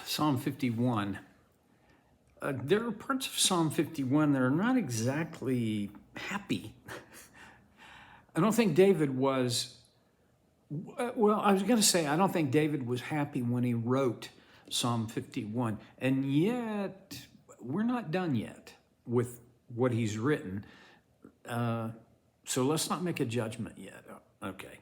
Psalm 51. There are parts of Psalm 51 that are not exactly happy. I don't think David was, well, I was going to say, I don't think David was happy when he wrote Psalm 51. And yet, we're not done yet with what he's written. So let's not make a judgment yet. Okay.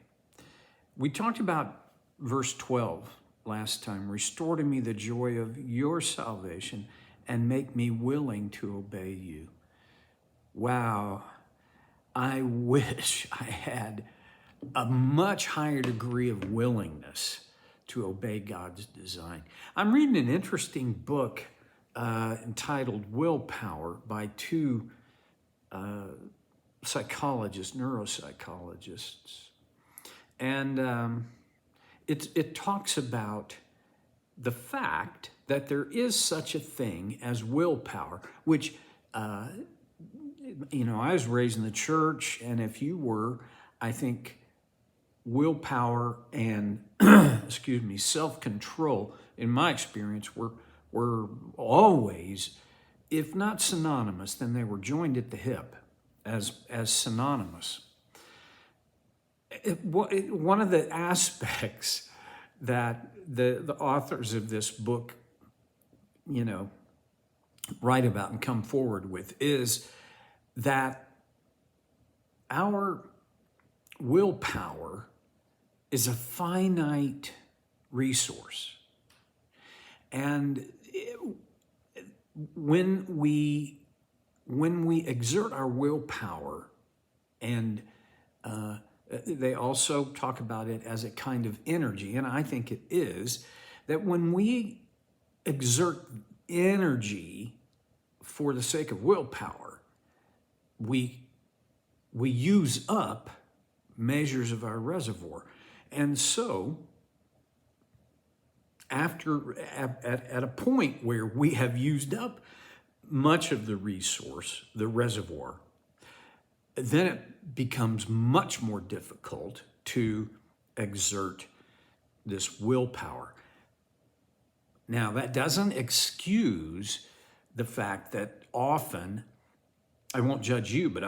We talked about verse 12 last time. Restore to me the joy of your salvation and make me willing to obey you. Wow. I wish I had a much higher degree of willingness to obey God's design. I'm reading an interesting book entitled Willpower by two psychologists, neuropsychologists. And it talks about the fact that there is such a thing as willpower, which, I was raised in the church, and if you were, I think willpower and, self-control, in my experience, were always, if not synonymous, then they were joined at the hip as synonymous. One of the aspects that the authors of this book, write about and come forward with is that our willpower is a finite resource. And when we exert our willpower, and they also talk about it as a kind of energy, and I think it is, that when we exert energy for the sake of willpower, we use up measures of our reservoir. And so, at a point where we have used up much of the resource, the reservoir, then it becomes much more difficult to exert this willpower. Now, that doesn't excuse the fact that often, I won't judge you, but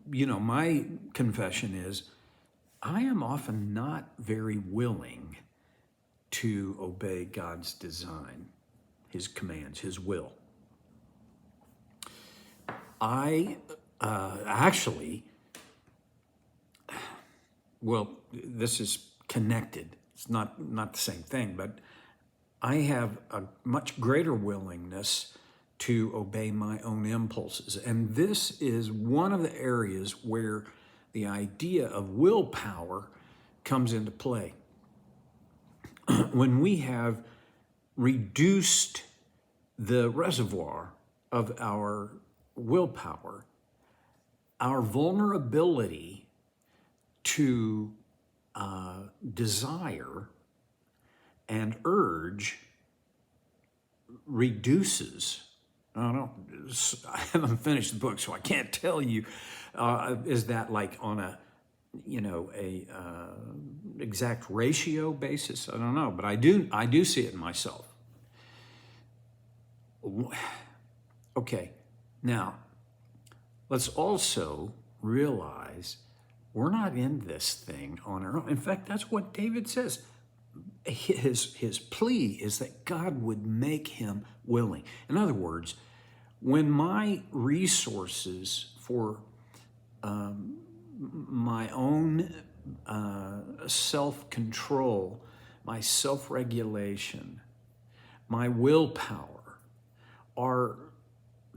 my confession is, I am often not very willing to obey God's design, His commands, His will. This is connected. It's not the same thing, but I have a much greater willingness to obey my own impulses. And this is one of the areas where the idea of willpower comes into play. When we have reduced the reservoir of our willpower, our vulnerability to desire and urge reduces. I haven't finished the book, so I can't tell you. Is that like on a exact ratio basis? I don't know, but I do see it in myself. Okay, now let's also realize we're not in this thing on our own. In fact, that's what David says. His plea is that God would make him willing. In other words, when my resources for my own self-control, my self-regulation, my willpower are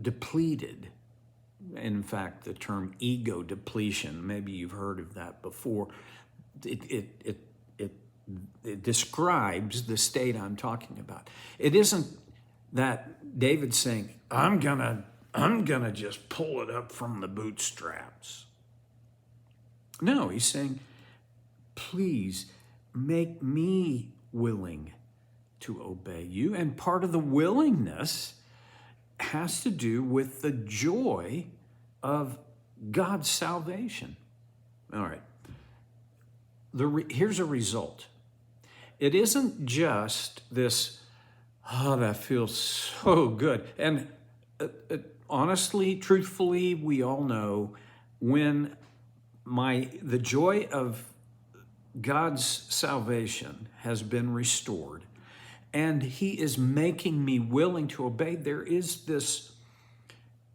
depleted. In fact, the term ego depletion, maybe you've heard of that before. It describes the state I'm talking about. It isn't that David's saying, I'm gonna just pull it up from the bootstraps. No, he's saying, please make me willing to obey you. And part of the willingness has to do with the joy of God's salvation. All right. Here's a result. It isn't just this Oh, that feels so good. And honestly, truthfully, we all know when the joy of God's salvation has been restored and he is making me willing to obey, there is this,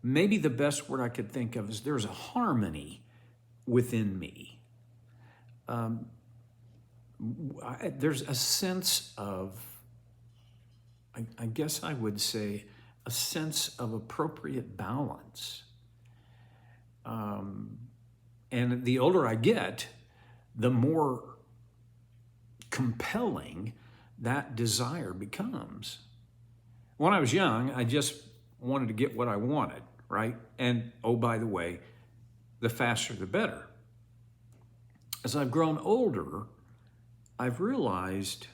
maybe the best word I could think of is there's a harmony within me. There's a sense of, I guess I would say, a sense of appropriate balance. And the older I get, the more compelling that desire becomes. When I was young, I just wanted to get what I wanted, right? And oh, by the way, the faster the better. As I've grown older, I've realized,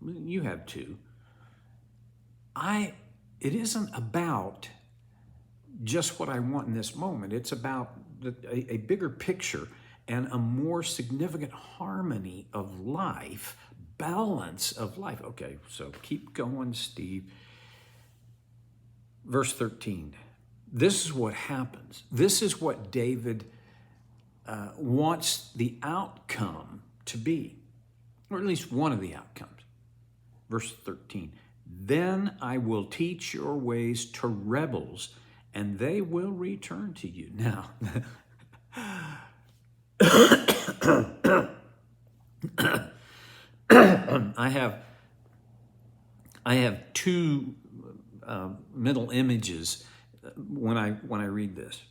you have too, it isn't about just what I want in this moment. It's about a bigger picture and a more significant harmony of life, balance of life. Okay, so keep going, Steve. Verse 13. This is what happens. This is what David wants the outcome to be, or at least one of the outcomes. Verse 13. Then I will teach your ways to rebels, and they will return to you. Now, I have two mental images when I read this.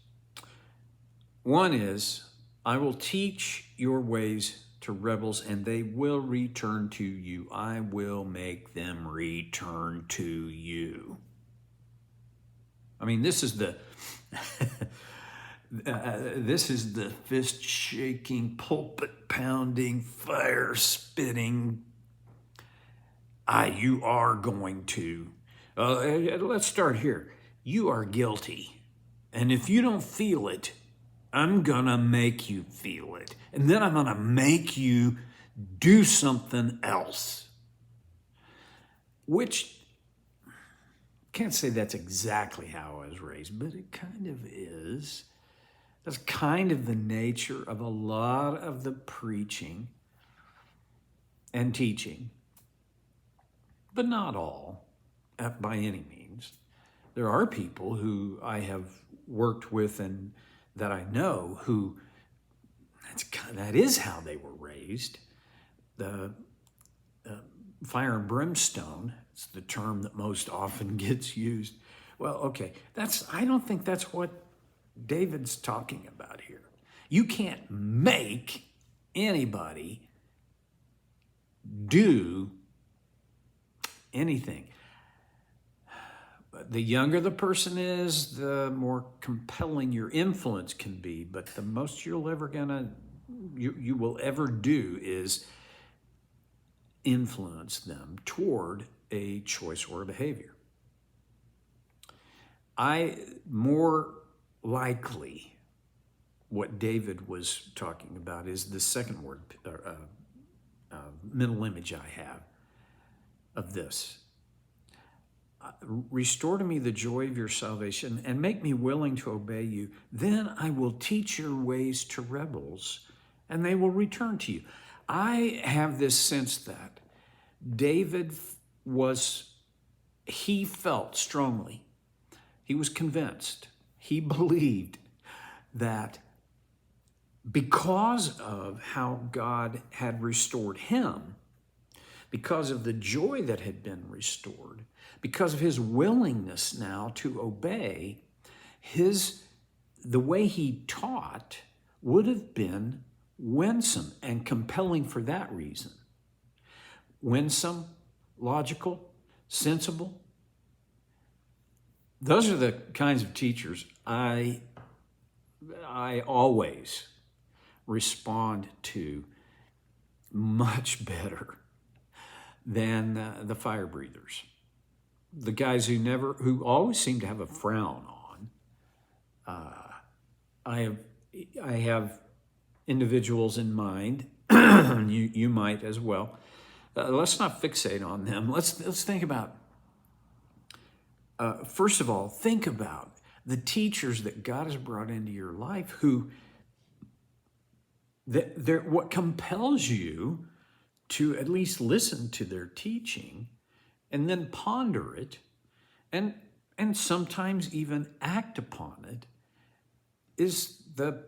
One is, I will teach your ways to rebels, and they will return to you. I will make them return to you. I mean, this is the fist-shaking, pulpit-pounding, fire-spitting. You are going to. Let's start here. You are guilty, and if you don't feel it, I'm gonna make you feel it. And then I'm gonna make you do something else. Which, can't say that's exactly how I was raised, but it kind of is. That's kind of the nature of a lot of the preaching and teaching. But not all, by any means. There are people who I have worked with and that I know who that is how they were raised. The fire and brimstone, it's the term that most often gets used. Well, okay, I don't think that's what David's talking about here. You can't make anybody do anything. The younger the person is, the more compelling your influence can be. But the most you will ever do is influence them toward a choice or a behavior. More likely, what David was talking about is the second word, mental image I have of this. Restore to me the joy of your salvation and make me willing to obey you. Then I will teach your ways to rebels, and they will return to you. I have this sense that David he felt strongly, he was convinced, he believed that because of how God had restored him, because of the joy that had been restored, because of his willingness now to obey, the way he taught would have been winsome and compelling for that reason. Winsome, logical, sensible. Those are the kinds of teachers I always respond to much better than the fire breathers. The guys who always seem to have a frown on. I have individuals in mind. you might as well. Let's not fixate on them. Let's think about first of all, think about the teachers that God has brought into your life who, what compels you to at least listen to their teaching and then ponder it and sometimes even act upon it is the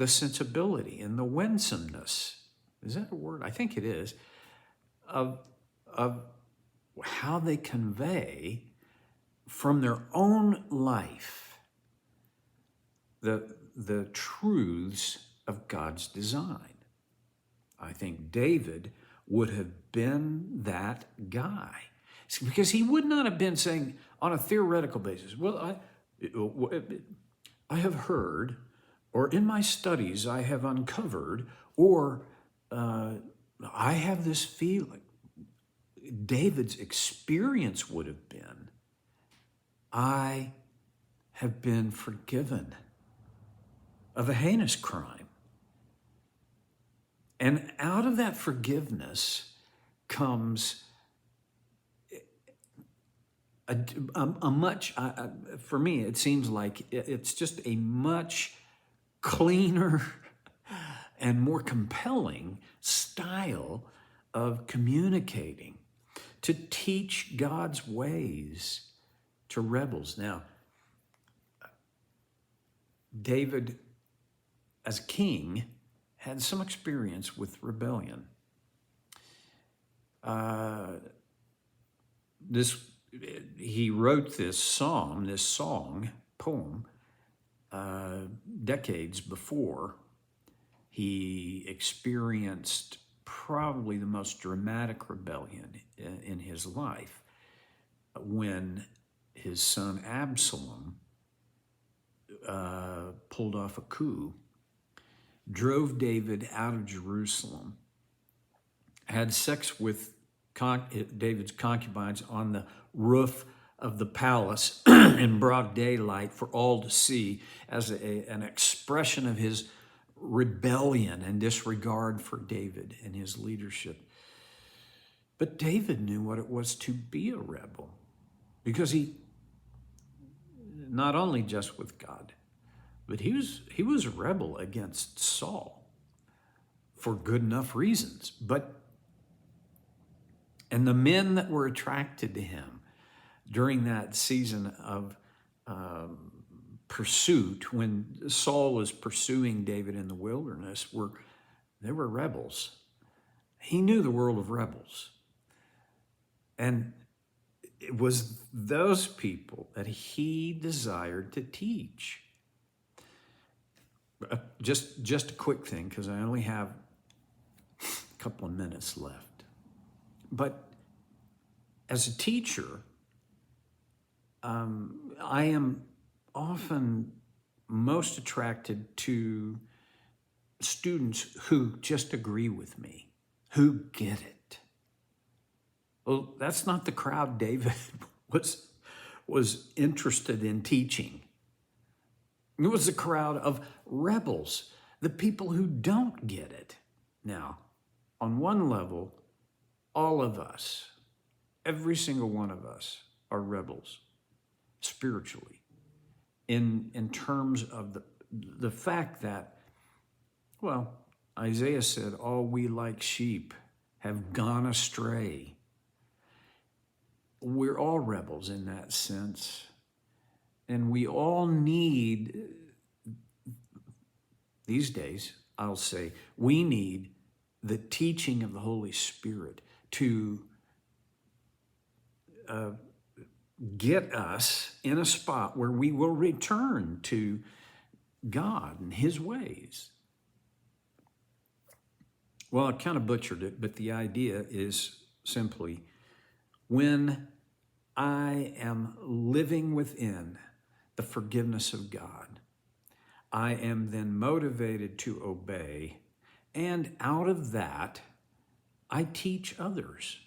sensibility and the winsomeness. Is that a word? I think it is. Of how they convey from their own life the truths of God's design. I think David would have been that guy, because he would not have been saying on a theoretical basis, well, I have heard, or in my studies I have uncovered, or I have this feeling. David's experience would have been, I have been forgiven of a heinous crime. And out of that forgiveness comes a much, for me, it seems like it's just a much cleaner and more compelling style of communicating, to teach God's ways to rebels. Now, David, as king, had some experience with rebellion. He wrote this poem, decades before he experienced probably the most dramatic rebellion in his life, when his son Absalom pulled off a coup, drove David out of Jerusalem, had sex with David's concubines on the roof of the palace in broad daylight for all to see, as an expression of his rebellion and disregard for David and his leadership. But David knew what it was to be a rebel, because he, not only just with God, but he was a rebel against Saul for good enough reasons. And the men that were attracted to him during that season of pursuit, when Saul was pursuing David in the wilderness, they were rebels. He knew the world of rebels. And it was those people that he desired to teach. Just a quick thing, because I only have a couple of minutes left. But as a teacher, I am often most attracted to students who just agree with me, who get it. Well, that's not the crowd David was interested in teaching. It was a crowd of rebels, the people who don't get it. Now, on one level, all of us, every single one of us, are rebels spiritually, in terms of the fact that, well, Isaiah said, all we like sheep have gone astray. We're all rebels in that sense. And we all need, these days, I'll say, we need the teaching of the Holy Spirit to get us in a spot where we will return to God and His ways. Well, I kind of butchered it, but the idea is simply, when I am living within the forgiveness of God, I am then motivated to obey, and out of that, I teach others.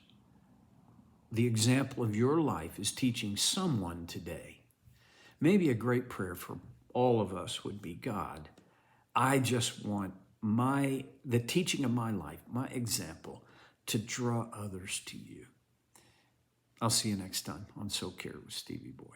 The example of your life is teaching someone today. Maybe a great prayer for all of us would be, God, I just want the teaching of my life, my example, to draw others to you. I'll see you next time on SoulCare with Stevie Boy.